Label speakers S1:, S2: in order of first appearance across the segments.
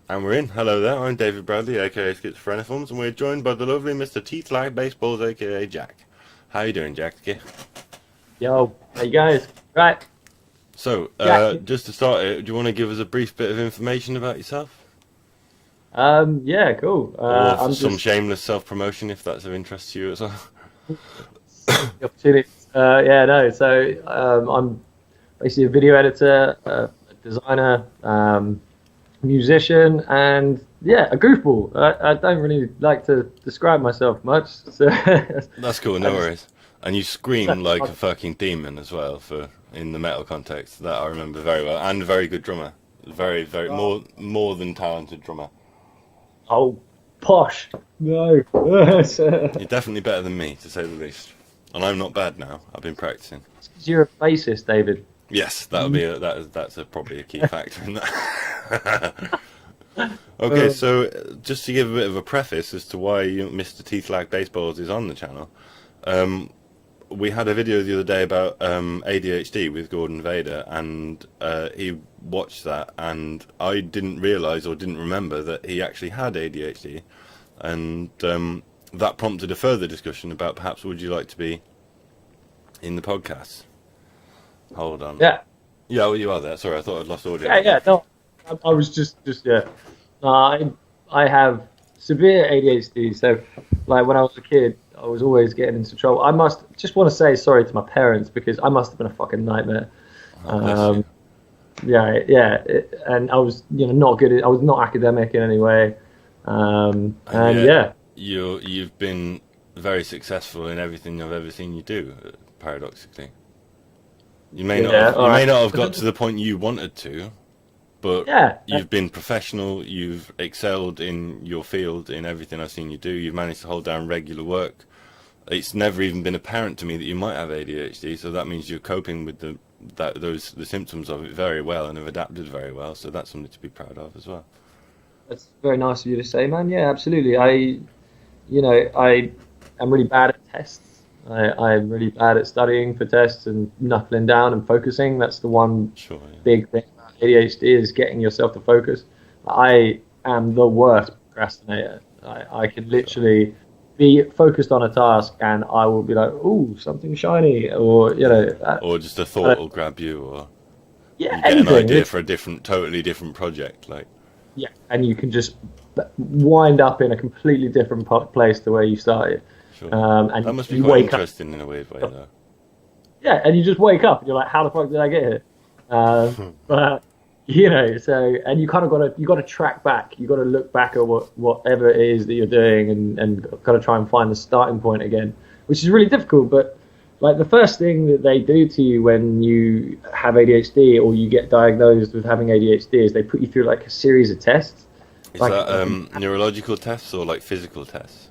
S1: And we're in. Hello there, I'm David Bradley, aka Schizophreniforms, and we're joined by the lovely Mr. Teethlikebaseballs, aka Jack. How you doing, Jack?
S2: Yo, hey guys. Right.
S1: So,
S2: Jack.
S1: just to start it, do you want to give us a brief bit of information about yourself?
S2: Yeah, cool.
S1: Or
S2: I'm
S1: some
S2: just
S1: shameless self-promotion, if that's of interest to you as well?
S2: the opportunity. Yeah, no. So I'm basically a video editor, a designer, musician, and yeah, a goofball. I don't really like to describe myself much. So
S1: That's cool,
S2: I
S1: no
S2: just
S1: worries. And you scream like a fucking demon as well, for in the metal context. That I remember very well. And a very good drummer. Very, more than talented drummer.
S2: oh posh. No.
S1: You're definitely better than me, to say the least. And I'm not bad now. I've been practicing.
S2: You're a bassist, David.
S1: Yes, that'll be that's probably a key factor in that. Okay, so just to give a bit of a preface as to why Mr. Teethlikebaseballs is on the channel, we had a video the other day about ADHD with Gordon Vader, and he watched that, and I didn't realise or didn't remember that he actually had ADHD, and that prompted a further discussion about perhaps would you like to be in the podcast. Hold on.
S2: Yeah.
S1: Yeah, well, you are there. Sorry, I thought I'd lost audio.
S2: Yeah. No. I was just yeah. No, I have severe ADHD, so like when I was a kid, I was always getting into trouble. I must just want to say sorry to my parents because I must have been a fucking nightmare.
S1: Oh, bless you.
S2: And I was not good. I was not academic in any way. And
S1: yet,
S2: yeah,
S1: you've been very successful in everything I've ever seen you do. Paradoxically, you may not have got to the point you wanted to, but
S2: yeah,
S1: you've been professional. You've excelled in your field in everything I've seen you do. You've managed to hold down regular work. It's never even been apparent to me that you might have ADHD, so that means you're coping with the symptoms of it very well and have adapted very well. So that's something to be proud of as well.
S2: that's very nice of you to say, man. Yeah, absolutely. I am really bad at tests. I'm really bad at studying for tests and knuckling down and focusing. That's the one
S1: Sure. Yeah.
S2: big thing about ADHD is getting yourself to focus. I am the worst procrastinator. I can literally be focused on a task and I will be like, ooh, something shiny, or
S1: Or just a thought will grab you, or
S2: yeah,
S1: you get an
S2: anything.
S1: idea for a totally different project. Like,
S2: Yeah, and you can just wind up in a completely different place to where you started.
S1: sure.
S2: And
S1: That must be
S2: you
S1: quite
S2: wake up.
S1: interesting in a weird way, though.
S2: Yeah, and you just wake up and you're like, how the fuck did I get here? But so and you kind of got to track back. You got to look back at whatever it is that you're doing and kind of try and find the starting point again, which is really difficult. But like the first thing that they do to you when you have ADHD or you get diagnosed with having ADHD is they put you through like a series of tests,
S1: Is
S2: like
S1: that neurological tests or like physical tests?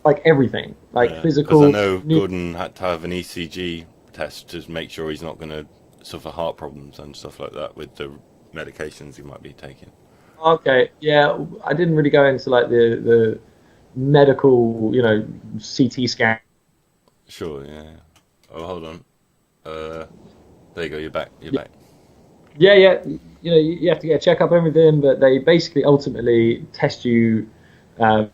S2: like everything, like
S1: Yeah.
S2: physical.
S1: Because I know Gordon had to have an ECG test to make sure he's not going to suffer heart problems and stuff like that with the medications he might be taking.
S2: Okay, yeah, I didn't really go into like the medical, CT scan.
S1: Sure, yeah. Oh, hold on. There you go. You're back. You're back.
S2: Yeah, you have to get a checkup and everything, but they basically ultimately test you. Um,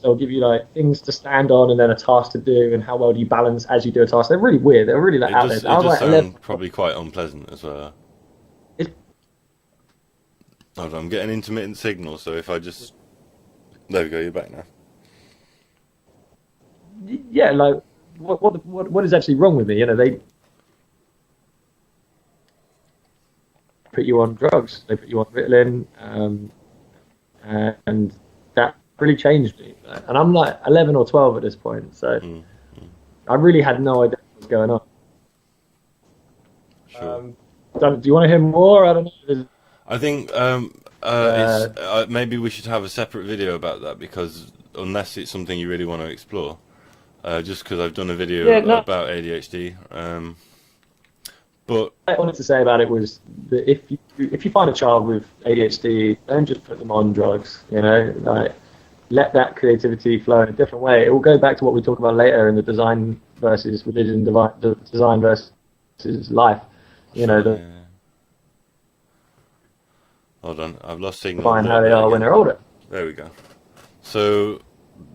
S2: they'll give you like things to stand on and then a task to do and how well do you balance as you do a task. They're really weird. They're really like
S1: It
S2: out
S1: does.
S2: there.
S1: It
S2: I was
S1: does
S2: like
S1: sound
S2: 11.
S1: probably quite unpleasant as well.
S2: It-
S1: Hold on, I'm getting intermittent signal, so if I just there we go. You're back now.
S2: Yeah, like what is actually wrong with me? They put you on drugs. They put you on Ritalin, and that really changed me. And I'm like 11 or 12 at this point, so
S1: Mm,
S2: I really had no idea what was going on.
S1: sure.
S2: Do you want to hear more? I don't know.
S1: I think maybe we should have a separate video about that, because unless it's something you really want to explore, just because I've done a video
S2: Yeah, no.
S1: about ADHD. But
S2: What I wanted to say about it was that if you find a child with ADHD, don't just put them on drugs. Like let that creativity flow in a different way. It will go back to what we talk about later in the design versus religion, design versus life.
S1: sure,
S2: The
S1: yeah. Hold on, I've lost signal.
S2: Define how they are when they're older.
S1: There we go. So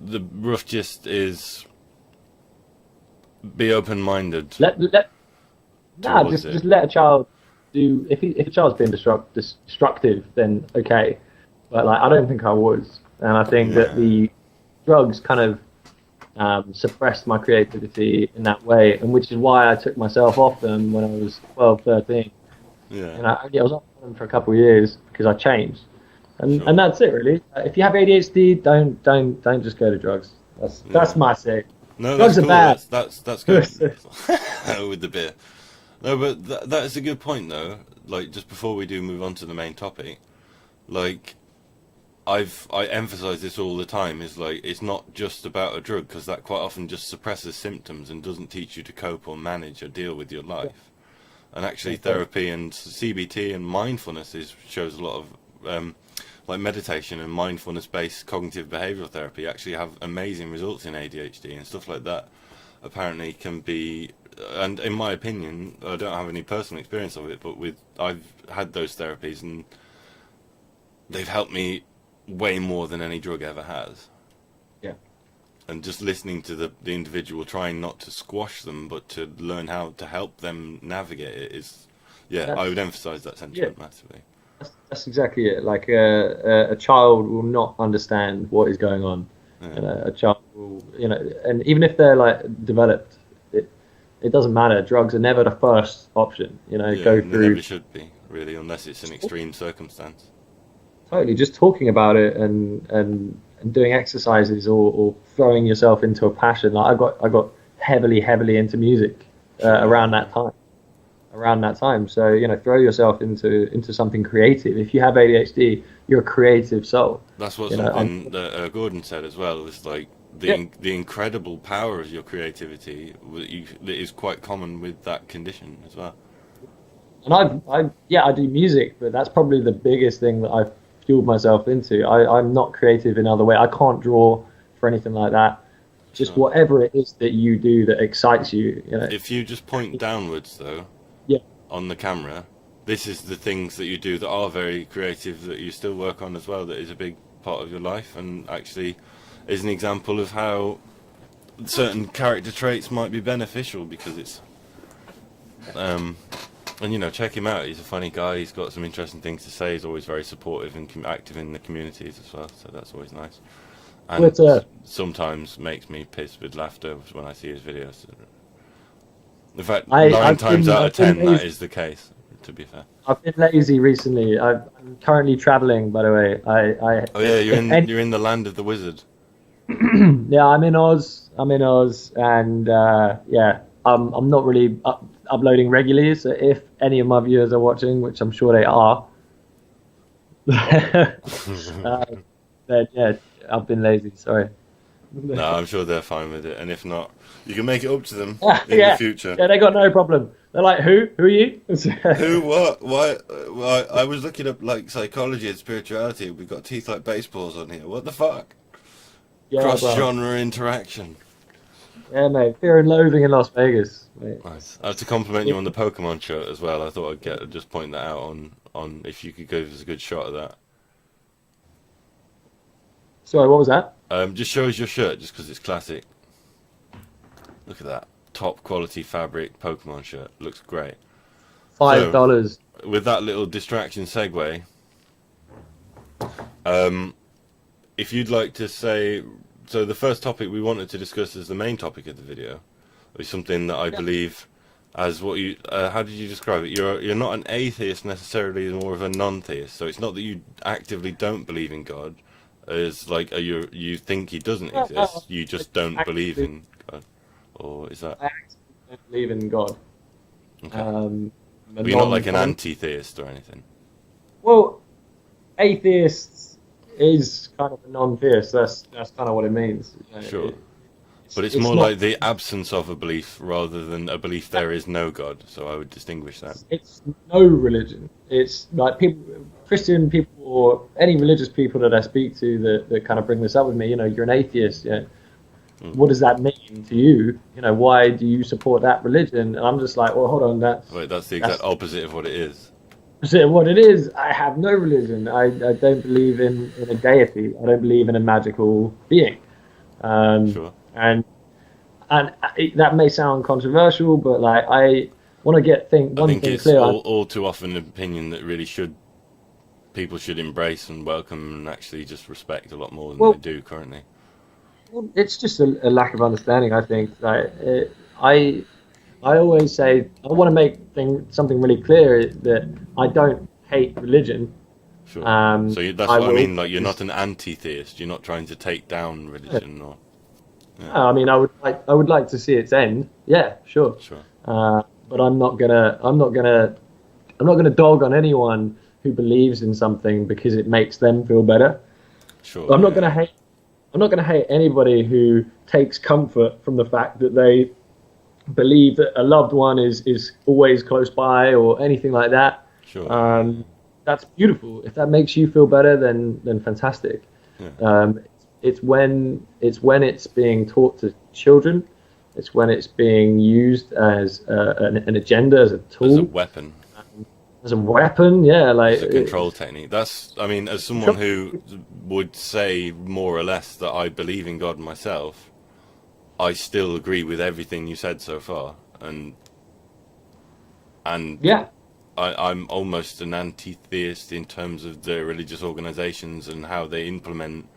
S1: the rough gist is be open-minded.
S2: Just let a child do. If a child's being destructive, then okay. But like, I don't think I was, and I think that the drugs kind of suppressed my creativity in that way, and which is why I took myself off them when I was 12, 13.
S1: Yeah.
S2: And I was off them for a couple of years because I changed, and that's it really. If you have ADHD, don't just go to drugs. That's my say.
S1: No,
S2: drugs are bad.
S1: That's good. With the beer. No, but that is a good point though. Like, just before we do move on to the main topic, like, I emphasize this all the time, is like, it's not just about a drug, because that quite often just suppresses symptoms and doesn't teach you to cope or manage or deal with your life. And actually therapy and CBT and mindfulness shows a lot of like meditation and mindfulness based cognitive behavioral therapy actually have amazing results in ADHD, and stuff like that apparently can be, and in my opinion, I don't have any personal experience of it, but I've had those therapies and they've helped me way more than any drug ever has.
S2: Yeah.
S1: And just listening to the individual, trying not to squash them, but to learn how to help them navigate it is, I would emphasize that sentiment massively.
S2: That's exactly it. Like a child will not understand what is going on. Yeah. A child will, and even if they're like developed, it doesn't matter. Drugs are never the first option. Go through.
S1: They never should be, really, unless it's an extreme circumstance.
S2: Totally, just talking about it and doing exercises or throwing yourself into a passion. Like I got heavily into music around that time. So throw yourself into something creative. If you have ADHD, you're a creative soul.
S1: That's what something that Gordon said as well. Was like the incredible power of your creativity that is quite common with that condition as well.
S2: And I do music, but that's probably the biggest thing that I've fueled myself into. I'm not creative in other way. I can't draw for anything like that. Just whatever it is that you do that excites you.
S1: If you just point downwards though, on the camera, this is the things that you do that are very creative, that you still work on as well, that is a big part of your life, and actually is an example of how certain character traits might be beneficial, because it's and check him out. He's a funny guy. He's got some interesting things to say. He's always very supportive and active in the communities as well, so that's always nice. And sometimes makes me piss with laughter when I see his videos. In fact, 9 times out of 10 that is the case, to be fair.
S2: I've been lazy recently. I'm currently traveling, by the way.
S1: You're in the land of the wizard.
S2: Yeah, I'm in Oz, and I'm not really uploading regularly, so if any of my viewers are watching, which I'm sure they are, then I've been lazy, sorry.
S1: No, I'm sure they're fine with it, and if not, you can make it up to them in the future.
S2: Yeah, they got no problem. They're like, who are you?
S1: Who, what, why? Well, I was looking up like psychology and spirituality. We've got Teeth Like Baseballs on here. What the fuck?
S2: Yeah,
S1: cross-genre interaction.
S2: Yeah, mate. Fear and Loathing in Las Vegas. Mate.
S1: Nice. I have to compliment you on the Pokemon shirt as well. I thought I'd just point that out on if you could give us a good shot of that.
S2: Sorry, what was that?
S1: Just show us your shirt, just because it's classic. Look at that. Top quality fabric Pokemon shirt. Looks great.
S2: $5.
S1: So, with that little distraction segue, if you'd like to say, so the first topic we wanted to discuss as the main topic of the video is something that I believe as what you, how did you describe it? You're not an atheist necessarily, you're more of a non-theist. So it's not that you actively don't believe in God. It's like you think he doesn't exist. You just don't believe in God, or is that?
S2: I actually don't believe in God.
S1: Okay. But you're not like an anti-theist or anything.
S2: Well, atheist is kind of a non-theist. That's kind of what it means.
S1: Sure. But it's more like the absence of a belief rather than a belief there is no God. So I would distinguish that. It's
S2: no religion. It's like Christian people or any religious people that I speak to that kind of bring this up with me. You're an atheist. What does that mean to you? Why do you support that religion? And I'm just like, well, hold on,
S1: that's the exact opposite of what it is.
S2: So what it is, I have no religion. I don't believe in a deity. I don't believe in a magical being. Um,
S1: Sure.
S2: and that may sound controversial, but like I want to
S1: I
S2: one
S1: think
S2: thing
S1: it's
S2: clear.
S1: all too often an opinion that really people should embrace and welcome and actually just respect a lot more than they
S2: Well,
S1: do currently.
S2: it's just a lack of understanding. I think. I I always say I want to make something really clear that I don't hate religion.
S1: Sure. So that's
S2: I
S1: what I
S2: will.
S1: mean. Like, you're not an anti-theist. You're not trying to take down religion, or yeah,
S2: I mean, I would like to see its end. Yeah, sure.
S1: sure,
S2: But I'm not gonna dog on anyone who believes in something because it makes them feel better.
S1: sure,
S2: I'm not
S1: yeah,
S2: gonna hate. I'm not gonna hate anybody who takes comfort from the fact that they believe that a loved one is always close by or anything like that.
S1: sure,
S2: Um, that's beautiful. If that makes you feel better, then fantastic.
S1: yeah.
S2: Um, it's when it's being taught to children. It's when it's being used as an agenda, as a
S1: As a
S2: tool,
S1: weapon,
S2: as a weapon. Yeah, like
S1: as a control technique. That's, I mean, as someone who would say more or less that I believe in God myself, I still agree with everything you said so far, and
S2: yeah,
S1: I'm almost an anti-theist in terms of the religious organizations and how they implement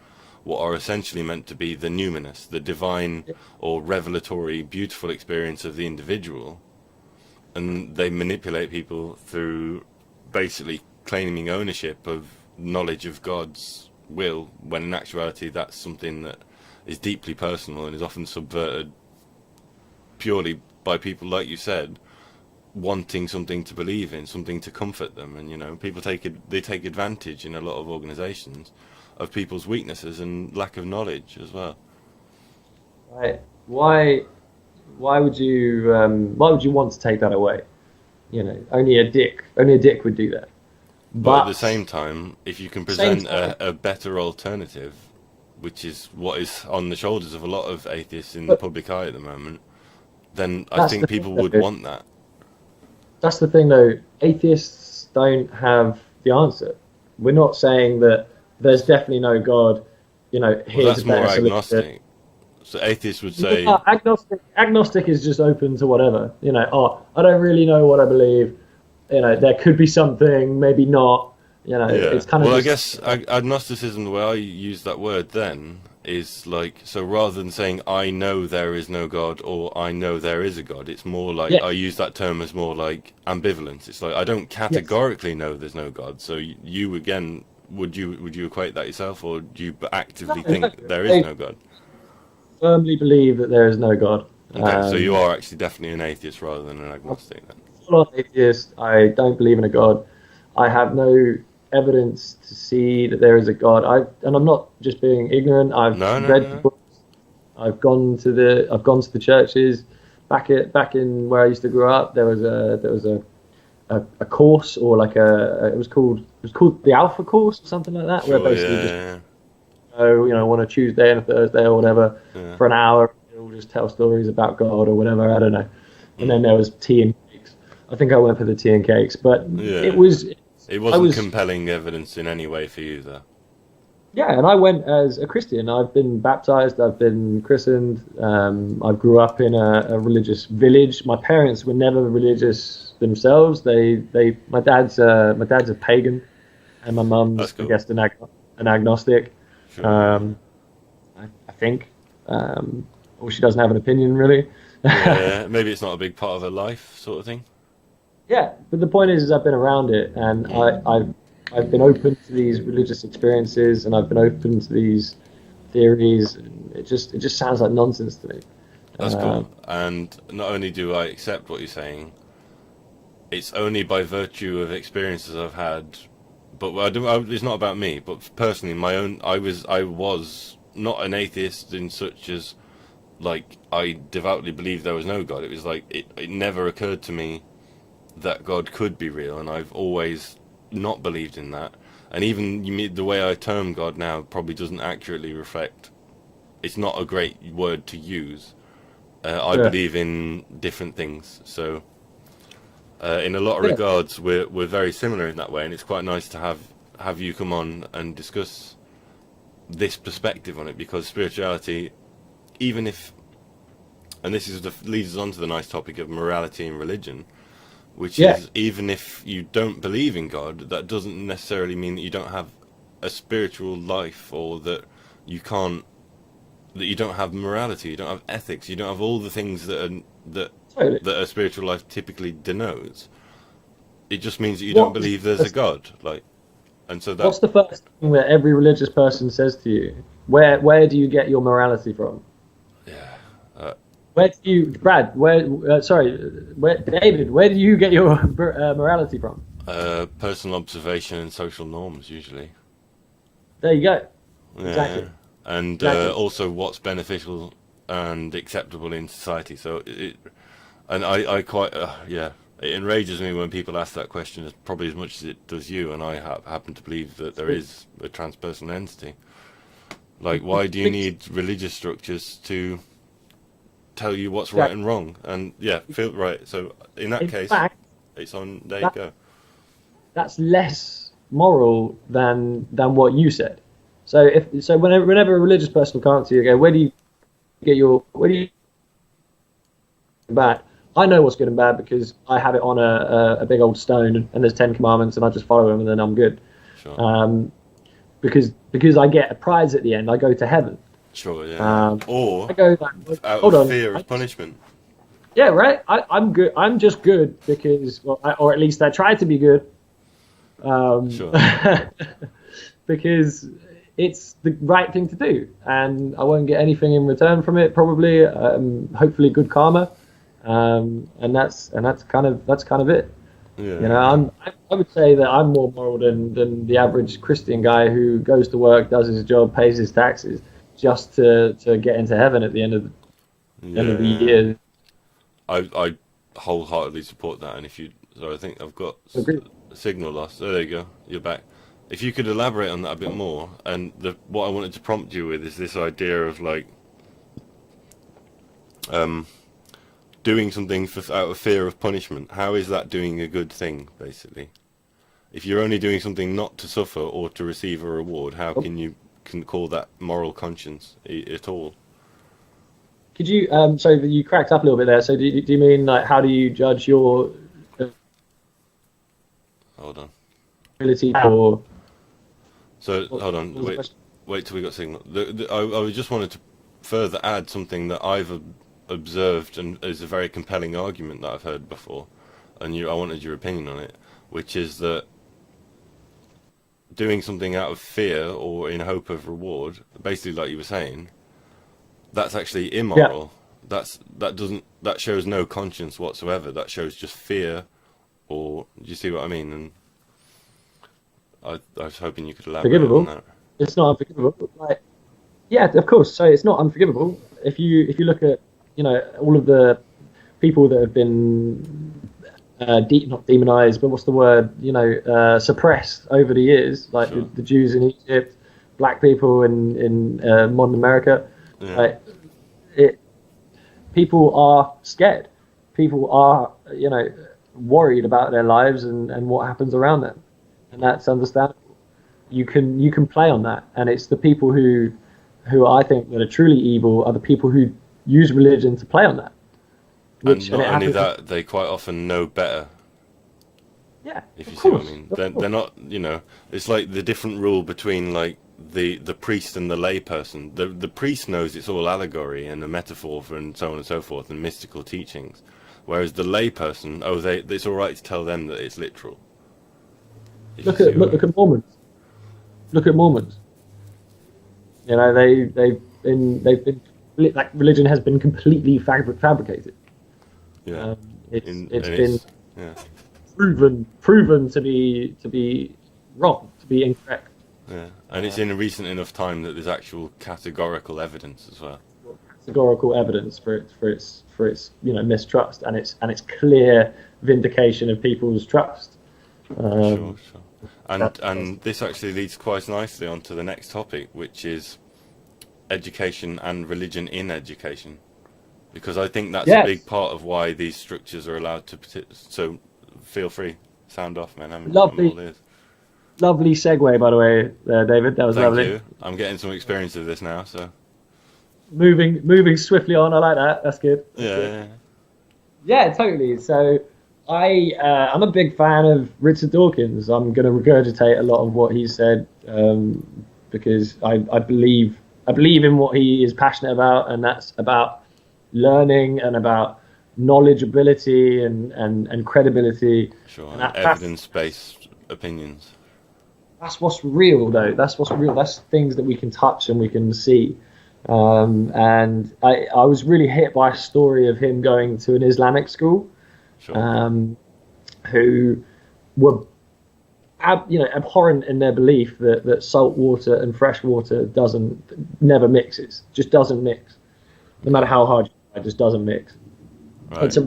S1: what are essentially meant to be the numinous, the divine or revelatory, beautiful experience of the individual, and they manipulate people through basically claiming ownership of knowledge of God's will, when in actuality that's something that is deeply personal and is often subverted purely by people, like you said, wanting something to believe in, something to comfort them. And people they take advantage in a lot of organizations of people's weaknesses and lack of knowledge as well.
S2: right. Why would you want to take that away? Only a dick would do that.
S1: But at the
S2: But
S1: same time, if you can
S2: same
S1: present
S2: time,
S1: a better alternative, which is what is on the shoulders of a lot of atheists in the
S2: but
S1: public eye at the moment, then I
S2: that's
S1: think
S2: the thing
S1: people would
S2: though.
S1: want that.
S2: That's the thing though. Atheists don't have the answer. We're not saying that there's definitely no God.
S1: Well,
S2: Here's a
S1: that's more
S2: better solution.
S1: agnostic. So atheists would say,
S2: No, agnostic is just open to whatever. I don't really know what I believe. There could be something, maybe not.
S1: yeah.
S2: It's kind of
S1: Well, I
S2: just
S1: guess agnosticism, the way I use that word then, is like, so rather than saying I know there is no God or I know there is a God, it's more like
S2: yeah,
S1: I use that term as more like ambivalence. It's like I don't
S2: yes.
S1: categorically know there's no God. So you again, would you equate that yourself, or do you
S2: No,
S1: actively
S2: no.
S1: think there is
S2: I
S1: no God?
S2: firmly believe that there is no God.
S1: Okay, so you
S2: Um,
S1: are actually definitely an atheist rather than an
S2: I'm
S1: agnostic then.
S2: full on atheist. I don't believe in a God. I have no evidence to see that there is a God. And I'm not just being ignorant. I've
S1: No, no,
S2: read the
S1: no,
S2: books. I've gone to the churches. Back in where I used to grow up, there was a course, or like it was called the Alpha course or something like that, where
S1: sure,
S2: basically just
S1: yeah,
S2: on a Tuesday and a Thursday or whatever
S1: yeah,
S2: for an hour, we'll just tell stories about God or whatever. I don't know. And then there was tea and cakes. I think I went for the tea and cakes, but it
S1: yeah.
S2: was
S1: It
S2: I
S1: wasn't
S2: was
S1: compelling evidence in any way for you, though.
S2: yeah, and I went as a Christian. I've been baptized. I've been christened. I grew up in a religious village. My parents were never religious themselves. My dad's a pagan, and my
S1: That's
S2: mum's, I
S1: cool.
S2: guess, an agnostic.
S1: Sure, yeah.
S2: Um, I think, or she doesn't have an opinion really.
S1: Yeah, maybe it's not a big part of her life, sort of thing.
S2: Yeah, but the point is I've been around it, and
S1: Mm,
S2: I've been open to these religious experiences, and I've been open to these theories, and it just sounds like nonsense to me.
S1: that's
S2: Um,
S1: cool. And not only do I accept what you're saying, it's only by virtue of experiences I've had. But it's not about me. But personally, my own, I was not an atheist in such as, like, I devoutly believed there was no God. It was like it never occurred to me that God could be real, and I've always not believed in that. And even the way I term God now probably doesn't accurately reflect. It's not a great word to use. I
S2: yeah,
S1: believe in different things, so In a lot of
S2: Yeah.
S1: regards, we're very similar in that way, and it's quite nice to have you come on and discuss this perspective on it, because spirituality, even if, and this is leads us on to the nice topic of morality and religion, which
S2: Yeah.
S1: is, even if you don't believe in God, that doesn't necessarily mean that you don't have a spiritual life, or that you can't, that you don't have morality, you don't have ethics, you don't have all the things
S2: Totally.
S1: that a spiritual life typically denotes. It just means that you
S2: What
S1: don't
S2: is
S1: believe there's a God, like, and so that,
S2: What's the first thing that every religious person says to you? Where do you get your morality from?
S1: yeah,
S2: Where do you, Brad? David? Where do you get your morality from?
S1: personal observation and social norms usually.
S2: There you go.
S1: Yeah.
S2: Exactly.
S1: And
S2: Exactly.
S1: also what's beneficial and acceptable in society. So and I quite, yeah, it enrages me when people ask that question, as probably as much as it does you. And I happen to believe that there is a transpersonal entity. Like, why do you need religious structures to tell you what's right and wrong? And yeah, feel right. So in that case,
S2: Fact,
S1: it's on. There you go.
S2: that's less moral than what you said. So whenever a religious person will come to you, go, where do you bad? I know what's good and bad because I have it on a big old stone, and there's 10 commandments, and I just follow them, and then I'm good.
S1: Sure.
S2: Because I get a prize at the end, I go to heaven.
S1: Sure. Yeah.
S2: Or
S1: or
S2: I go like,
S1: out
S2: hold
S1: of
S2: on,
S1: fear of punishment.
S2: yeah, right. I'm good. I'm just good because, well, or at least I try to be good.
S1: Sure.
S2: Because it's the right thing to do, and I won't get anything in return from it. Probably, hopefully, good karma, and that's kind of it.
S1: Yeah.
S2: You know, I would say that I'm more moral than the average Christian guy who goes to work, does his job, pays his taxes, just to get into heaven at the end of the year.
S1: I wholeheartedly support that. And if you, so I think I've got signal loss. There you go. You're back. If you could elaborate on that a bit more, and what I wanted to prompt you with is this idea of like, doing something out of fear of punishment. How is that doing a good thing, basically? If you're only doing something not to suffer or to receive a reward, how can you call that moral conscience at all?
S2: Could you, so you cracked up a little bit there. So do you mean, like, how do you judge your
S1: Hold on.
S2: ability for?
S1: So hold on. Wait till we got signal. I just wanted to further add something that I've observed and is a very compelling argument that I've heard before, and I wanted your opinion on it, which is that doing something out of fear or in hope of reward, basically like you were saying, that's actually immoral. Yeah. That shows no conscience whatsoever. That shows just fear, or do you see what I mean? And I was hoping you could elaborate on that.
S2: It's not unforgivable. Like, yeah, of course. So it's not unforgivable. If you look at, you know, all of the people that have been not demonized, but what's the word? You know, suppressed over the years, like sure. the Jews in Egypt, black people in modern America. Yeah. Like, people are scared. People are, you know, worried about their lives and what happens around them, and that's understandable. You can play on that, and it's the people who I think that are truly evil are the people who use religion to play on that.
S1: And not only that, they quite often know better.
S2: Yeah,
S1: if you see what I mean. They're not, you know, it's like the different rule between like the priest and the lay person. The priest knows it's all allegory and a metaphor for and so on and so forth and mystical teachings, whereas the lay person, it's all right to tell them that it's literal.
S2: Look at Mormons. Look at Mormons. You know, they've been like religion has been completely fabricated.
S1: Yeah,
S2: it's been proven to be wrong, to be incorrect.
S1: Yeah, and it's in a recent enough time that there's actual categorical evidence as well.
S2: Categorical evidence for its you know mistrust and its clear vindication of people's trust.
S1: Sure. And this actually leads quite nicely onto the next topic, which is education and religion in education, because I think that's a big part of why these structures are allowed to. So, feel free. Sound off, man. I'm
S2: Lovely,
S1: all ears.
S2: lovely segue, by the way, there, David. That was
S1: Thank
S2: lovely.
S1: you. I'm getting some experience of this now, so
S2: Moving swiftly on. I like that. That's good. That's good.
S1: yeah.
S2: Yeah, totally. So I'm a big fan of Richard Dawkins. I'm going to regurgitate a lot of what he said because I believe in what he is passionate about, and that's about learning and about knowledgeability and credibility.
S1: Sure.
S2: And
S1: And
S2: that's
S1: evidence-based opinions.
S2: what's real, though. That's what's real. That's things that we can touch and we can see. And I was really hit by a story of him going to an Islamic school,
S1: Sure.
S2: who were abhorrent in their belief that salt water and fresh water never mixes, just doesn't mix, no matter how hard you try, it just doesn't mix.
S1: Right.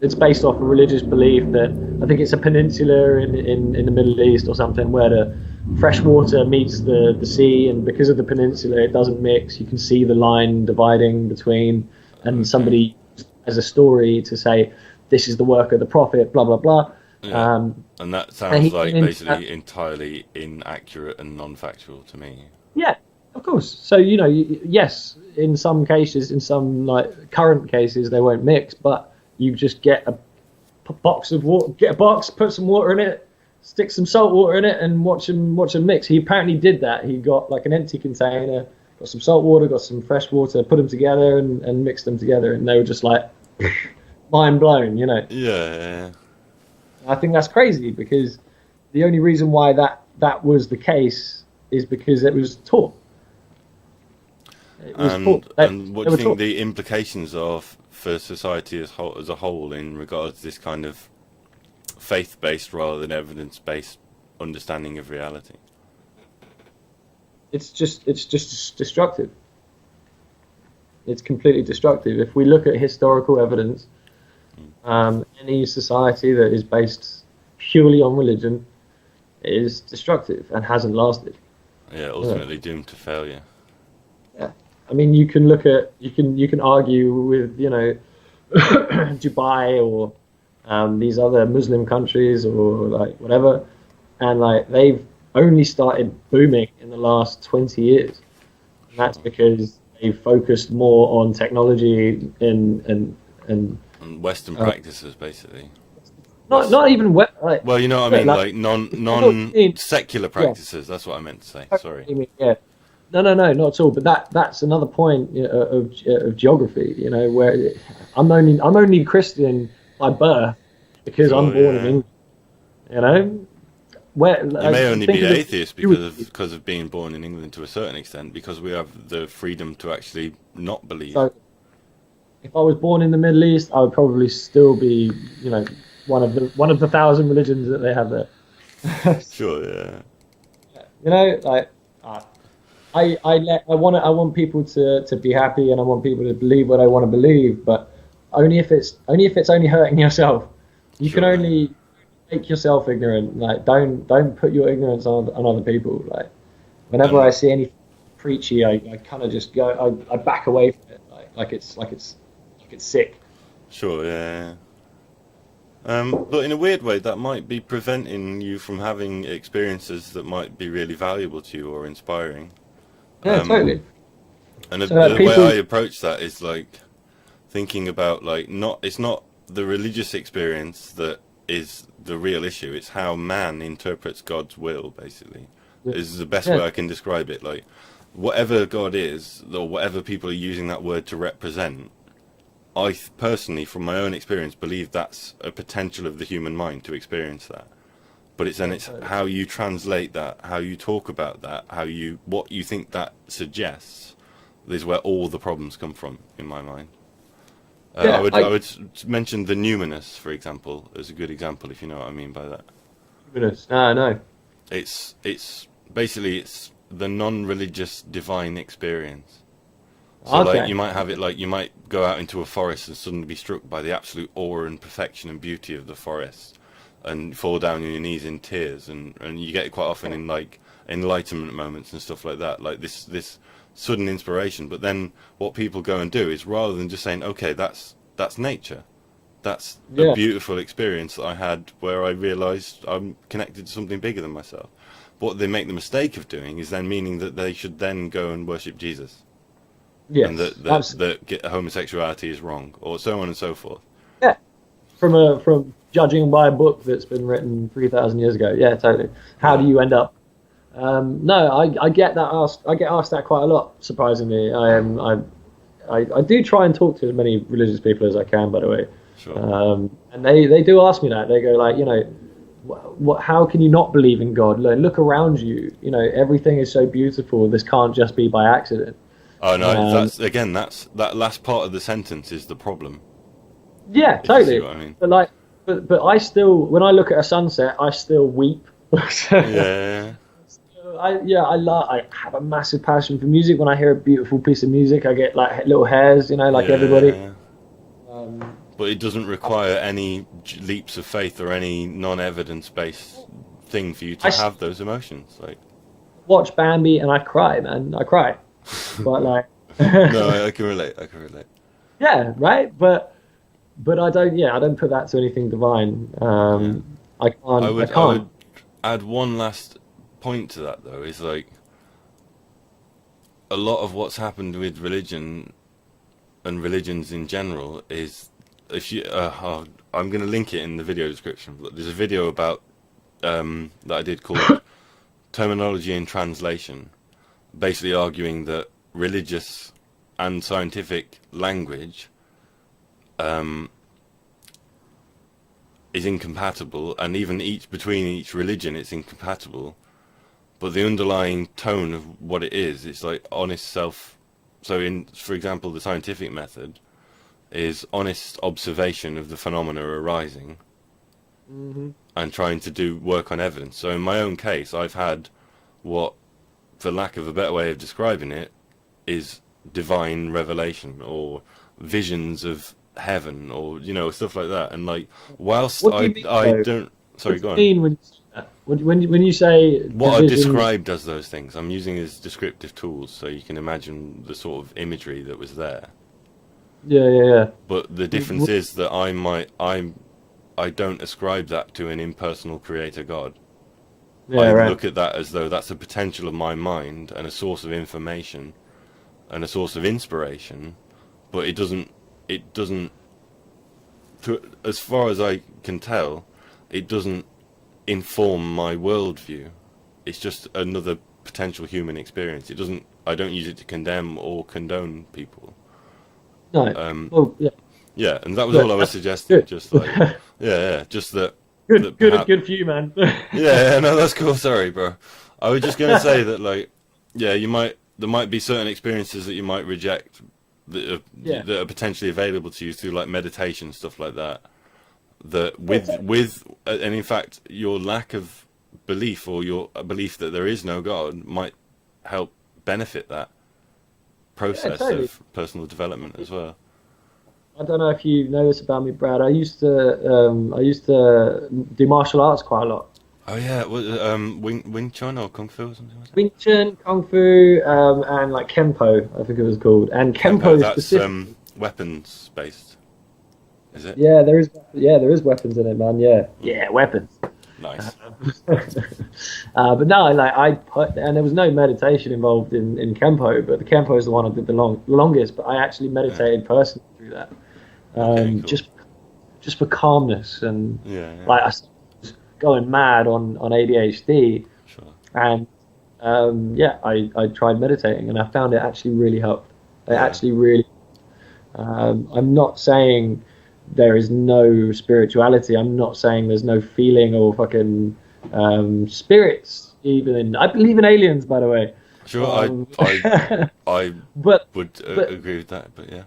S2: It's based off a religious belief that I think it's a peninsula in the Middle East or something where the fresh water meets the sea, and because of the peninsula it doesn't mix. You can see the line dividing between, and somebody has a story to say this is the work of the prophet, blah blah blah.
S1: Yeah. And that sounds like
S2: and
S1: basically entirely inaccurate and non-factual to me.
S2: Yeah, of course. So yes, in some cases, in some like current cases, they won't mix, but you just get a box of water, put some water in it, stick some salt water in it, and watch them mix. He apparently did that. He got like an empty container, got some salt water, got some fresh water, put them together, and mixed them together, and they were just like mind blown.
S1: Yeah.
S2: I think that's crazy, because the only reason why that was the case is because it was taught. It was taught.
S1: And what do you think
S2: taught.
S1: the implications are for society as a whole in regards to this kind of faith-based rather than evidence-based understanding of reality?
S2: It's just destructive. It's completely destructive. If we look at historical evidence, any society that is based purely on religion is destructive and hasn't lasted.
S1: Yeah, ultimately doomed to failure.
S2: Yeah, I mean, you can argue with Dubai or these other Muslim countries or like whatever, and like they've only started booming in the last 20 years. And that's because they've focused more on technology and
S1: Western practices, basically.
S2: not even like,
S1: Well, you know what I mean, like non-secular practices. That's what I meant to say. Sorry.
S2: Yeah. No, not at all. But that's another point of geography. Where I'm only Christian by birth because I'm born in England. Where
S1: you may only be atheist because of being born in England to a certain extent, because we have the freedom to actually not believe.
S2: So, if I was born in the Middle East, I would probably still be, one of the 1,000 religions that they have there.
S1: Sure, yeah.
S2: I want people to be happy, and I want people to believe what I want to believe, but only if it's only hurting yourself. You can only make yourself ignorant. Like, don't put your ignorance on other people. Like, whenever I see anything preachy, I kind of just go. I back away from it. Like it's sick.
S1: Sure, yeah. But in a weird way, that might be preventing you from having experiences that might be really valuable to you or inspiring.
S2: Yeah, totally.
S1: And the way I approach that is like thinking about it's not the religious experience that is the real issue. It's how man interprets God's will, basically. Yeah. Is the best way I can describe it. Like, whatever God is, or whatever people are using that word to represent, I personally, from my own experience, believe that's a potential of the human mind to experience that. But it's how you translate that, how you talk about that, what you think that suggests, is where all the problems come from, in my mind. I would mention the numinous, for example, as a good example, if you know what I mean by that.
S2: Numinous? No.
S1: It's basically it's the non-religious divine experience. So like you might have it like you might go out into a forest and suddenly be struck by the absolute awe and perfection and beauty of the forest, and fall down on your knees in tears, and you get it quite often in like enlightenment moments and stuff like that, like this sudden inspiration. But then what people go and do is, rather than just saying, okay, that's nature, That's a
S2: Yeah.
S1: beautiful experience that I had where I realized I'm connected to something bigger than myself. What they make the mistake of doing is then meaning that they should then go and worship Jesus, and
S2: Yes. Absolutely.
S1: that homosexuality is wrong, or so on and so forth.
S2: Yeah. From judging by a book that's been written 3,000 years ago. Yeah, totally. How do
S1: Yeah.
S2: you end up? No, I get that asked. I get asked that quite a lot. Surprisingly, I do try and talk to as many religious people as I can. By the way,
S1: Sure.
S2: and they do ask me that. They go like, what? How can you not believe in God? Look around you. Everything is so beautiful. This can't just be by accident.
S1: Oh no,
S2: Um,
S1: that last part of the sentence is the problem.
S2: Yeah,
S1: If you see
S2: totally.
S1: what I mean.
S2: But I still, when I look at a sunset, I still weep.
S1: Yeah.
S2: I have a massive passion for music. When I hear a beautiful piece of music, I get like little hairs, like everybody.
S1: Yeah.
S2: Um,
S1: But it doesn't require any leaps of faith or any non-evidence-based thing for you to have those emotions. Like,
S2: watch Bambi and I cry, man. I cry. But like,
S1: no, I can relate. I can relate.
S2: yeah, right. But I don't. Yeah, I don't put that to anything divine. I can't.
S1: I
S2: I
S1: would
S2: can't.
S1: add one last point to that though. Is like a lot of what's happened with religion and religions in general is if you. I'm going to link it in the video description. But there's a video about that I did called "Terminology and Translation," basically arguing that religious and scientific language is incompatible, and even between each religion it's incompatible, but the underlying tone of what it is, it's like honest self. So for example, the scientific method is honest observation of the phenomena arising and trying to do work on evidence. So in my own case, I've had what, for lack of a better way of describing it, is divine revelation or visions of heaven, or stuff like that. And like, whilst
S2: What do you mean,
S1: I don't, sorry,
S2: what
S1: go
S2: do you
S1: on.
S2: mean when you say that? When you say
S1: What I
S2: divisions-
S1: described as those things, I'm using as descriptive tools, so you can imagine the sort of imagery that was there.
S2: Yeah.
S1: But the difference is that I don't ascribe that to an impersonal creator God.
S2: Yeah,
S1: I
S2: right.
S1: look at that as though that's a potential of my mind and a source of information and a source of inspiration, but it doesn't, as far as I can tell, it doesn't inform my worldview. It's just another potential human experience. I don't use it to condemn or condone people.
S2: No. Well, yeah.
S1: Yeah, and that was
S2: But
S1: all I was
S2: that's
S1: suggesting.
S2: good.
S1: Just like, yeah, just that.
S2: Good
S1: perhaps-
S2: for you, man.
S1: Yeah, no, that's cool. Sorry, bro. I was just gonna say that, like, yeah, there might be certain experiences that you might reject that are potentially available to you through like meditation, stuff like that. That and in fact, your lack of belief or your belief that there is no God might help benefit that process
S2: totally.
S1: of personal development as well.
S2: I don't know if you know this about me, Brad. I used to do martial arts quite a lot.
S1: Oh yeah, Wing Chun or Kung Fu or something like that?
S2: Wing Chun, Kung Fu, and like Kempo, I think it was called. And Kempo
S1: That's
S2: specifically.
S1: weapons based, is it?
S2: Yeah, there is weapons in it, man. Yeah, weapons.
S1: Nice.
S2: But no, like and there was no meditation involved in Kempo, but the Kempo is the one I did the longest. But I actually meditated personally through that,
S1: Cool.
S2: just for calmness and
S1: Yeah.
S2: like I was going mad on ADHD,
S1: Sure.
S2: and I tried meditating and I found it actually really helped. It actually really. I'm not saying there is no spirituality. I'm not saying there's no feeling or fucking spirits. Even I believe in aliens, by the way.
S1: Sure, I
S2: but
S1: would agree with that, but yeah.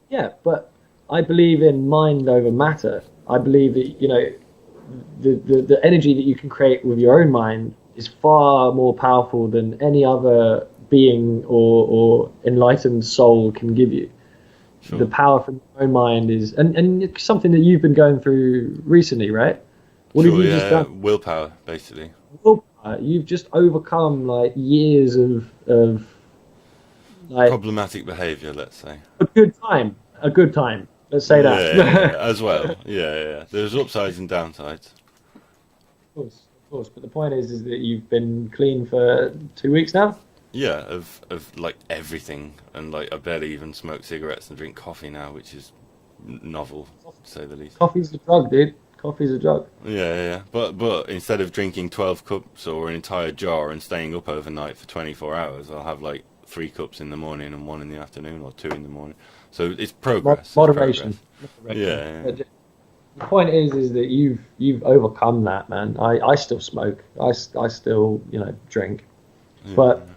S2: Yeah, but I believe in mind over matter. I believe that the energy that you can create with your own mind is far more powerful than any other being or enlightened soul can give you.
S1: Sure.
S2: The power from your own mind is, and it's something that you've been going through recently, right? What have you just done?
S1: Willpower, basically.
S2: You've just overcome like years of like
S1: Problematic behaviour, let's say.
S2: a good time. Let's say
S1: Yeah,
S2: that.
S1: yeah, as well. Yeah. There's upsides and downsides.
S2: Of course. But the point is that you've been clean for 2 weeks now.
S1: Yeah, of like everything, and like I barely even smoke cigarettes and drink coffee now, which is novel to say the least.
S2: Coffee's a drug, dude. Coffee's a drug.
S1: Yeah. But instead of drinking 12 cups or an entire jar and staying up overnight for 24 hours, I'll have like 3 cups in the morning and one in the afternoon, or two in the morning. So it's progress.
S2: Moderation.
S1: It's progress. Yeah.
S2: The point is that you've overcome that, man. I still smoke. I still drink, but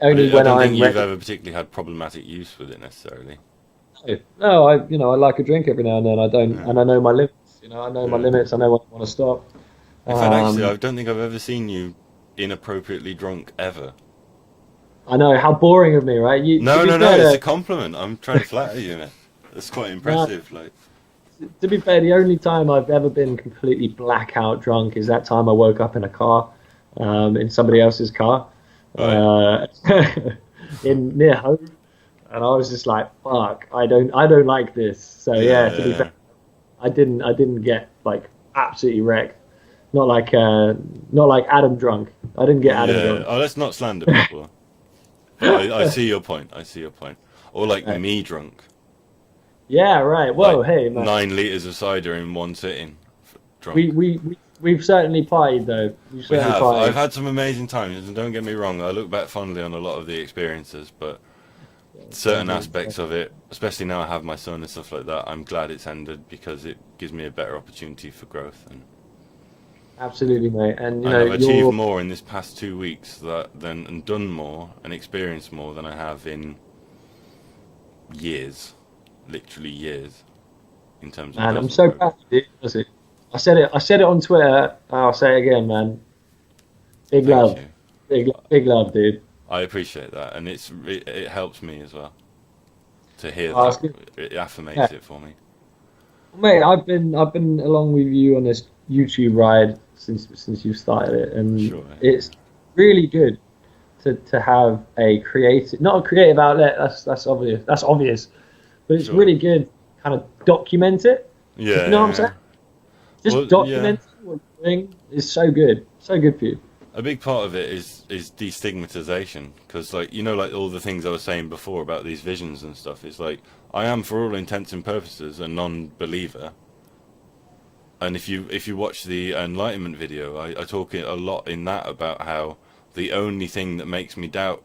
S2: only when
S1: I don't
S2: I'm
S1: think you've
S2: ready.
S1: ever particularly had problematic use with it necessarily.
S2: No, I like a drink every now and then. I don't,
S1: Yeah.
S2: and I know my limits. I know my limits. I know when I want to stop.
S1: In fact, actually, I don't think I've ever seen you inappropriately drunk ever.
S2: I know how boring of me, right?
S1: No, it's a compliment. I'm trying to flatter you, man. That's quite impressive. Like,
S2: to be fair, the only time I've ever been completely blackout drunk is that time I woke up in a car, in somebody else's car, in near home, and I was just like, "Fuck, I don't like this." So yeah, to be fair, I didn't get like absolutely wrecked. Not like Adam drunk. I didn't get Adam drunk.
S1: Oh, let's not slander people. I see your point. Or like me drunk.
S2: Yeah, right. Whoa,
S1: Like
S2: hey, man.
S1: 9 liters of cider in one sitting. Drunk.
S2: We've certainly partied though.
S1: We have. I've had some amazing times, and don't get me wrong, I look back fondly on a lot of the experiences, but certain aspects of it, especially now I have my son and stuff like that, I'm glad it's ended because it gives me a better opportunity for growth. And
S2: absolutely, mate. And
S1: I've achieved more in this past 2 weeks and done more and experienced more than I have in years, literally years, in terms of.
S2: Man, I'm so proud of you, dude. I said it on Twitter. I'll say it again, man. Big love, big love, dude.
S1: I appreciate that, and it helps me as well to hear that. It affirmates it for me.
S2: Mate, I've been along with you on this YouTube ride since you started it, and it's really good to have a creative, not a creative outlet. That's obvious. That's obvious, but it's really good to kind of document it.
S1: Yeah,
S2: you know what I'm saying? Just documenting what you're doing is so good for you.
S1: A big part of it is destigmatization, because like like all the things I was saying before about these visions and stuff. It's like I am, for all intents and purposes, a non-believer. And if you watch the Enlightenment video, I talk a lot in that about how the only thing that makes me doubt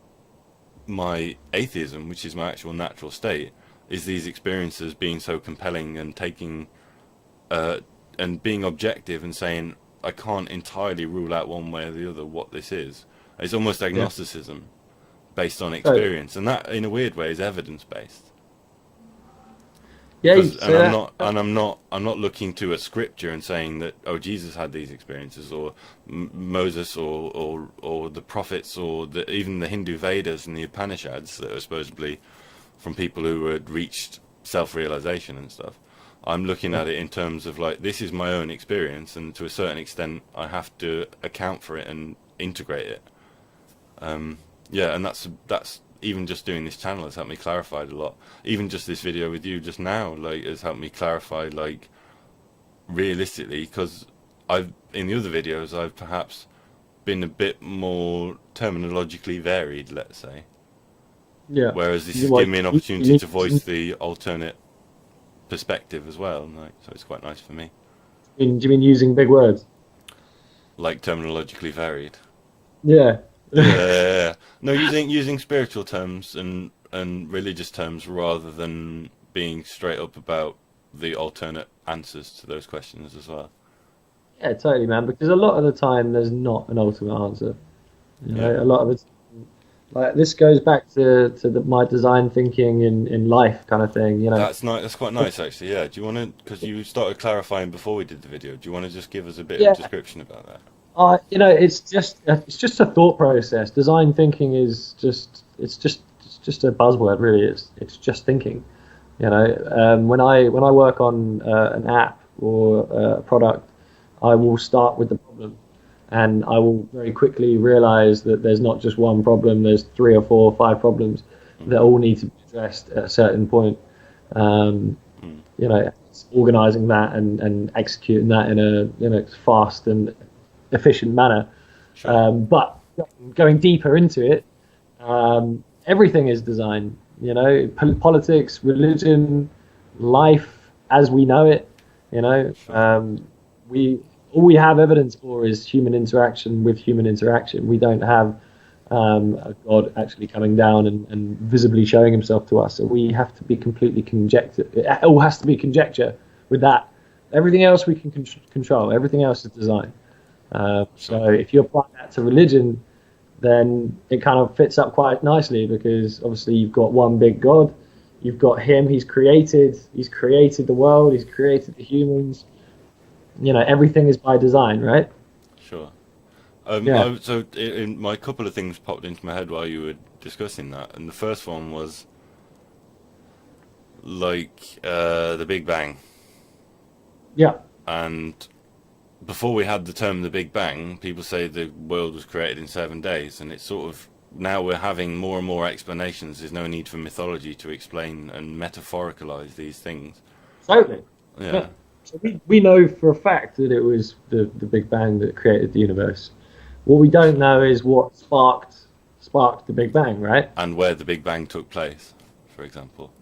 S1: my atheism, which is my actual natural state, is these experiences being so compelling and taking and being objective and saying I can't entirely rule out one way or the other what this is. It's almost agnosticism based on experience, and that in a weird way is evidence based.
S2: Yeah,
S1: I'm not looking to a scripture and saying that Jesus had these experiences, or Moses, or the prophets, or even the Hindu Vedas and the Upanishads that are supposedly from people who had reached self-realization and stuff. I'm looking at it in terms of like, this is my own experience, and to a certain extent I have to account for it and integrate it. And that's even just doing this channel has helped me clarify a lot. Even just this video with you just now, like, has helped me clarify, like, realistically, because in the other videos I've perhaps been a bit more terminologically varied, let's say.
S2: Yeah.
S1: Whereas this has given me an opportunity to voice the alternate perspective as well, like, so it's quite nice for me.
S2: Do you mean using big words?
S1: Like terminologically varied?
S2: Yeah.
S1: Yeah. No, using spiritual terms and religious terms rather than being straight up about the alternate answers to those questions as well.
S2: Yeah, totally, man. Because a lot of the time there's not an ultimate answer. You know, a lot of it. Like, this goes back to my design thinking in life kind of thing, you know.
S1: That's nice. That's quite nice, actually. Yeah. Do you want to? Because you started clarifying before we did the video. Do you want to just give us a bit of a description about that?
S2: It's just a thought process. Design thinking is just a buzzword, really. It's just thinking. You know, when I work on an app or a product, I will start with the problem. And I will very quickly realize that there's not just one problem, there's 3 or 4 or 5 problems that all need to be addressed at a certain point. You know, organizing that and executing that in a fast and efficient manner.
S1: Sure.
S2: But going deeper into it, everything is design. You know, politics, religion, life as we know it. You know,
S1: Sure.
S2: all we have evidence for is human interaction with human interaction. We don't have a God actually coming down and visibly showing himself to us. So we have to be completely conjecture. It all has to be conjecture with that. Everything else we can control. Everything else is design. So if you apply that to religion, then it kind of fits up quite nicely, because obviously you've got one big God. You've got him. He's created the world. He's created the humans. You know, everything is by design, right?
S1: Sure.
S2: Yeah.
S1: So in my couple of things popped into my head while you were discussing that, and the first one was like the Big Bang.
S2: Yeah.
S1: And before we had the term the Big Bang, people say the world was created in 7 days, and it's sort of now we're having more and more explanations. There's no need for mythology to explain and metaphoricalize these things.
S2: Totally.
S1: Yeah.
S2: So we know for a fact that it was the Big Bang that created the universe. What we don't know is what sparked the Big Bang, right?
S1: And where the Big Bang took place, for example.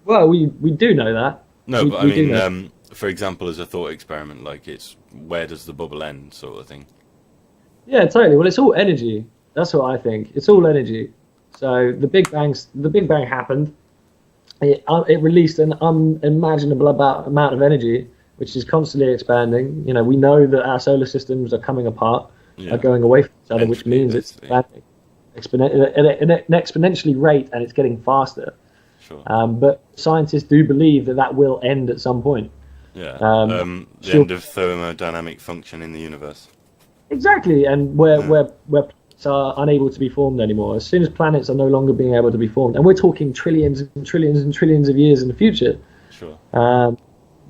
S2: Well, we do know that.
S1: No, but I
S2: we do
S1: mean,
S2: know.
S1: for example, as a thought experiment, like it's where does the bubble end, sort of thing.
S2: Yeah, totally. Well, it's all energy. That's what I think. It's all energy. So the Big Bang happened. It released an unimaginable amount of energy, which is constantly expanding. You know, we know that our solar systems are coming apart,
S1: Yeah.
S2: are going away from each other, which
S1: Entropy,
S2: means it's
S1: basically.
S2: expanding at an exponentially rate, and it's getting faster.
S1: Sure.
S2: But scientists do believe that will end at some point.
S1: Yeah. The
S2: Sure.
S1: end of thermodynamic function in the universe.
S2: Exactly, and where planets are unable to be formed anymore. As soon as planets are no longer being able to be formed, and we're talking trillions and trillions and trillions of years in the future.
S1: Sure.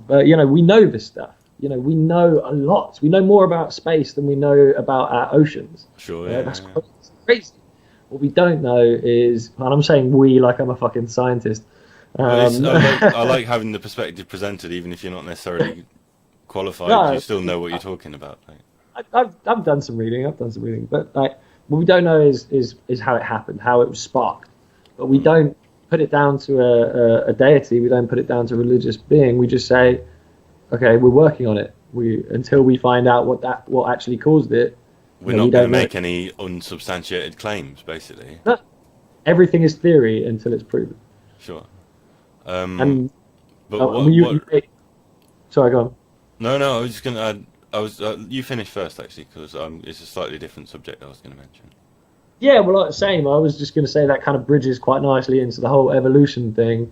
S2: But you know, we know this stuff. You know, we know a lot. We know more about space than we know about our oceans.
S1: Sure.
S2: Yeah, that's crazy. What we don't know is, and I'm saying we like I'm a fucking scientist.
S1: I like having the perspective presented, even if you're not necessarily qualified.
S2: No,
S1: you still know what you're talking about. Like.
S2: I've done some reading. But like, what we don't know is how it happened, how it was sparked. But we don't put it down to a deity. We don't put it down to a religious being. We just say, okay, we're working on it. Until we find out what actually caused it.
S1: We're not going to make any unsubstantiated claims, basically.
S2: No, everything is theory until it's proven.
S1: Sure.
S2: And
S1: but
S2: sorry, go on.
S1: No, I was just going to add. You finish first, actually, because it's a slightly different subject I was going to mention.
S2: Yeah, well, like, same. I was just going to say that kind of bridges quite nicely into the whole evolution thing,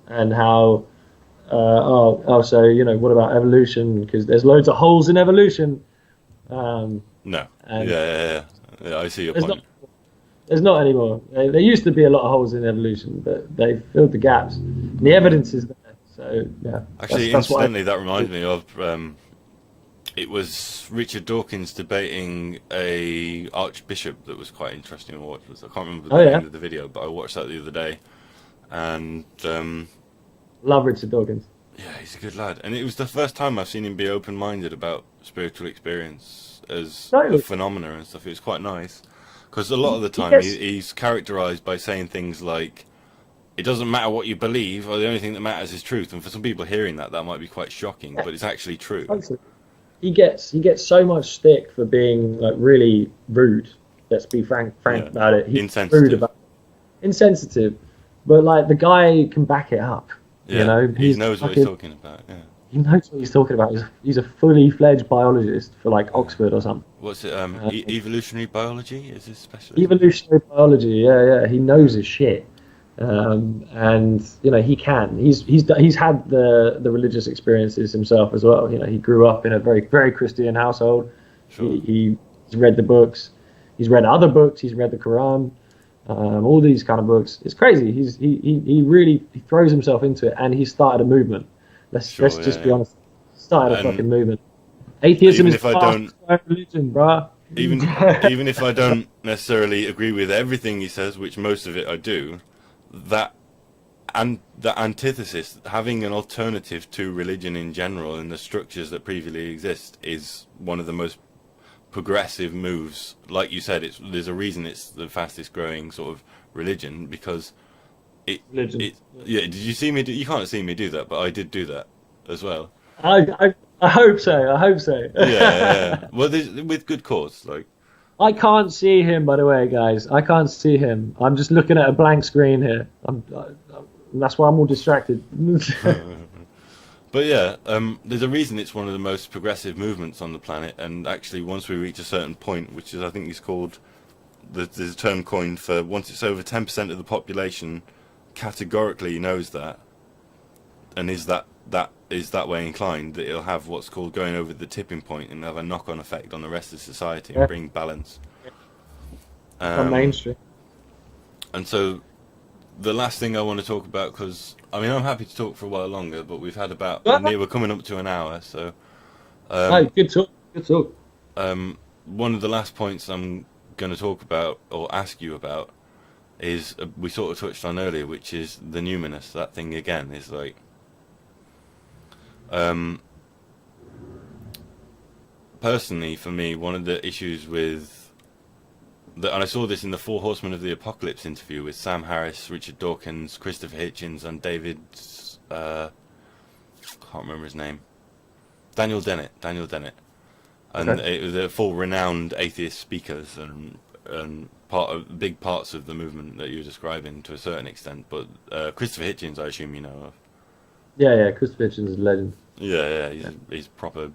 S2: and how. So you know, what about evolution? Because there's loads of holes in evolution.
S1: No. Yeah. I see your point.
S2: There's not anymore. There used to be a lot of holes in evolution, but they filled the gaps. And the evidence is there. So yeah.
S1: Actually, incidentally, that reminds me of it was Richard Dawkins debating a archbishop that was quite interesting to watch. I can't remember the name of the video, but I watched that the other day, and
S2: love Richard Dawkins.
S1: Yeah, he's a good lad, and it was the first time I've seen him be open-minded about spiritual experience as a phenomena and stuff. It was quite nice, because a lot of the time he's characterized by saying things like, it doesn't matter what you believe, or the only thing that matters is truth. And for some people hearing that might be quite shocking, but it's actually true.
S2: He gets so much stick for being like really rude. Let's be frank about it. He's
S1: insensitive.
S2: Rude about it. Insensitive, but like the guy can back it up.
S1: Yeah,
S2: you know,
S1: he knows what he's talking about. Yeah,
S2: he knows what he's talking about. He's a fully fledged biologist for like Oxford or something.
S1: What's it? Evolutionary biology is his specialty.
S2: Evolutionary biology. Yeah. He knows his shit. And you know he can. He's had the religious experiences himself as well. You know, he grew up in a very very Christian household.
S1: Sure.
S2: He's read the books. He's read other books. He's read the Quran. All these kind of books. It's crazy. He really throws himself into it, and he started a movement. Let's just be honest. Started a fucking movement. Atheism is fast religion, bruh.
S1: Even if I don't necessarily agree with everything he says, which most of it I do, that and the antithesis, having an alternative to religion in general and the structures that previously exist, is one of the most progressive moves. Like you said, there's a reason it's the fastest growing sort of religion, because
S2: Religion.
S1: yeah. Did you see me? You can't see me do that, but I did do that as well.
S2: I hope so. I hope so.
S1: Yeah. Well, with good cause, like.
S2: I can't see him, by the way, guys. I can't see him. I'm just looking at a blank screen here. That's why I'm all distracted.
S1: But yeah, there's a reason it's one of the most progressive movements on the planet, and actually once we reach a certain point, which is, I think, is called, there's a term coined for, once it's over 10% of the population categorically knows that, and is that way inclined, that it'll have what's called going over the tipping point and have a knock-on effect on the rest of society and bring balance.
S2: Mainstream.
S1: And so the last thing I want to talk about, because I mean, I'm happy to talk for a while longer, but we've had we're coming up to an hour, so
S2: Good talk. Good talk.
S1: one of the last points I'm going to talk about or ask you about is, we sort of touched on earlier, which is the numinous. That thing again is like, personally for me, one of the issues with and I saw this in the Four Horsemen of the Apocalypse interview with Sam Harris, Richard Dawkins, Christopher Hitchens, and David, can't remember his name, Daniel Dennett, and
S2: Okay.
S1: it was a full renowned atheist speakers and big parts of the movement that you're describing to a certain extent. But Christopher Hitchens, I assume you know of.
S2: Yeah. Christopher Hitchens is a legend.
S1: Yeah, he's proper.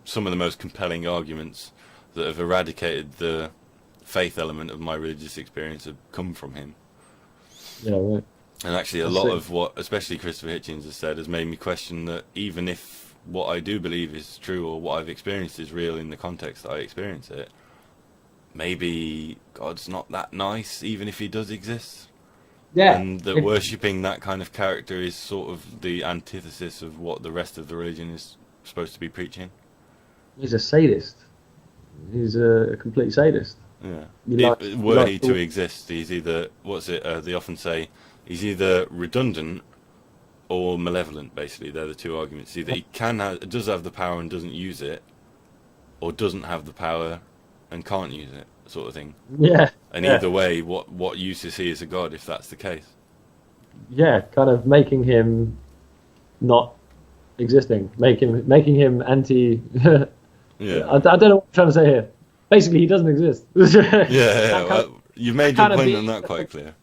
S1: Some of the most compelling arguments that have eradicated the faith element of my religious experience have come from him.
S2: Yeah, right.
S1: And actually, a lot of what, especially Christopher Hitchens has said, has made me question that even if what I do believe is true or what I've experienced is real in the context that I experience it, maybe God's not that nice, even if he does exist.
S2: Yeah.
S1: And that worshipping that kind of character is sort of the antithesis of what the rest of the religion is supposed to be preaching.
S2: He's a sadist. He's a complete sadist.
S1: Yeah. Were he to exist, he's either, they often say, he's either redundant or malevolent, basically. They're the two arguments. Either he does have the power and doesn't use it, or doesn't have the power and can't use it, sort of thing.
S2: Yeah.
S1: And either way, what use is he as a god if that's the case?
S2: Yeah, kind of making him not existing, making him anti.
S1: Yeah.
S2: I don't know what I'm trying to say here. Basically, he doesn't exist.
S1: Yeah. Well, you've made your point on that quite clear.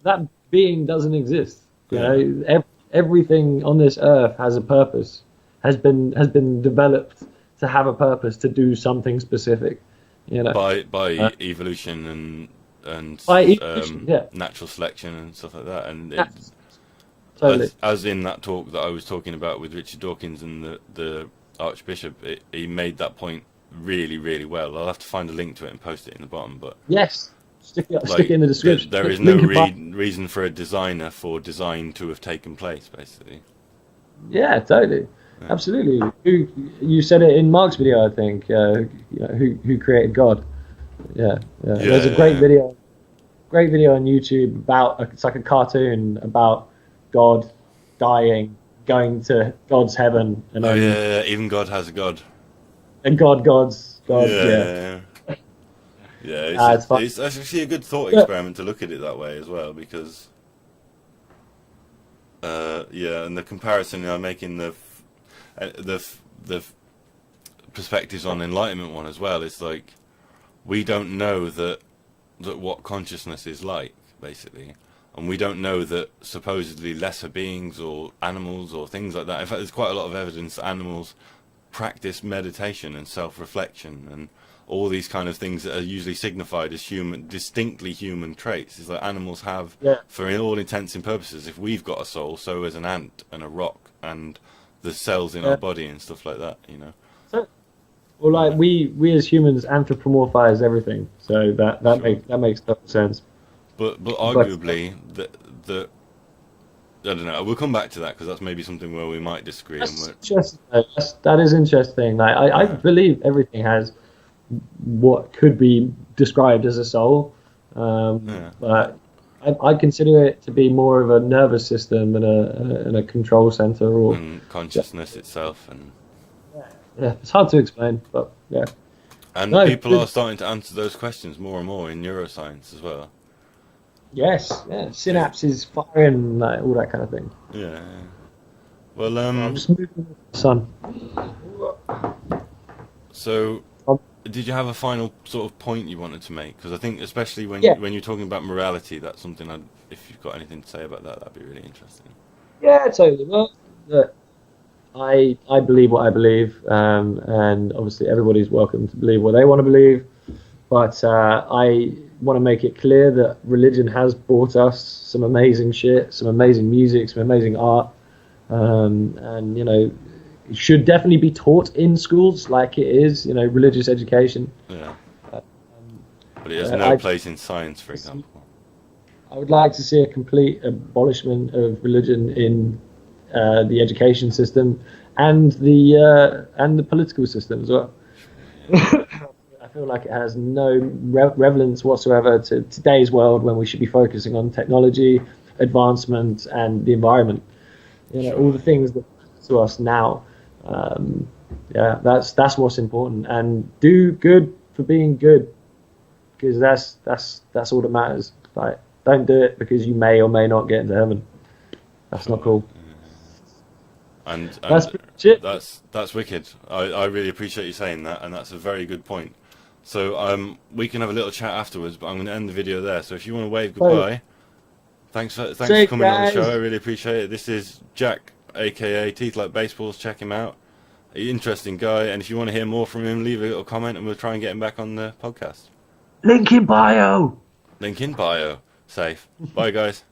S2: That being doesn't exist. You know, everything on this earth has a purpose. Has been developed to have a purpose, to do something specific. You know,
S1: by evolution and
S2: by evolution,
S1: natural selection and stuff like that. And
S2: totally.
S1: as in that talk that I was talking about with Richard Dawkins and the archbishop, he made that point really, really well. I'll have to find a link to it and post it in the bottom. But
S2: yes, stick it in the description.
S1: There is no reason for a designer for design to have taken place, basically.
S2: Yeah, totally. Yeah. Absolutely. You said it in Mark's video, I think. Who created God? Yeah. There's a great video on YouTube about, it's like a cartoon about God dying, going to God's heaven, and
S1: even God has a God.
S2: And God's
S1: yeah. It's actually a good thought experiment to look at it that way as well, because and the comparison I'm making, the perspectives on enlightenment one as well, it's like, we don't know that what consciousness is like, basically, and we don't know that supposedly lesser beings or animals or things like that, in fact there's quite a lot of evidence that animals practice meditation and self-reflection and all these kind of things that are usually signified as distinctly human traits. Is that animals have, for all intents and purposes, if we've got a soul, so has an ant and a rock and the cells in our body and stuff like that, you know.
S2: Well, like we as humans anthropomorphize everything, so that makes total sense.
S1: But arguably, the I don't know. We'll come back to that because that's maybe something where we might disagree.
S2: That is interesting. Like, I believe everything has what could be described as a soul, but I consider it to be more of a nervous system and a control center, or
S1: And consciousness itself, and
S2: yeah, it's hard to explain, but yeah.
S1: and
S2: No,
S1: people are starting to answer those questions more and more in neuroscience as well.
S2: yes, yeah, synapses firing, like, all that kind of thing.
S1: Yeah. Well,
S2: I'm just moving the sun.
S1: so
S2: Um,
S1: did you have a final sort of point you wanted to make? Because I think, especially when
S2: Yeah.
S1: when you're talking about morality, that's something if you've got anything to say about that, that'd be really interesting.
S2: Yeah, totally. Well, look, I believe what I believe, and obviously everybody's welcome to believe what they want to believe. But I want to make it clear that religion has brought us some amazing shit, some amazing music, some amazing art, and it should definitely be taught in schools, like it is, religious education.
S1: Yeah.
S2: Um,
S1: But it has no place in science, for example.
S2: I would like to see a complete abolishment of religion in the education system and the political system as well. I feel like it has no relevance whatsoever to today's world, when we should be focusing on technology, advancement, and the environment. All the things that matter to us now. Yeah, that's what's important. And do good for being good, because that's all that matters. Like, don't do it because you may or may not get into heaven. That's not cool.
S1: And
S2: That's shit.
S1: that's wicked. I really appreciate you saying that, and that's a very good point. So we can have a little chat afterwards, but I'm going to end the video there. So if you want to wave goodbye, thanks for coming on the show. I really appreciate it. This is Jack, aka Teeth Like Baseballs. Check him out. Interesting guy. And if you want to hear more from him, leave a little comment, and we'll try and get him back on the podcast.
S2: Link in bio.
S1: Link in bio. Safe. Bye, guys.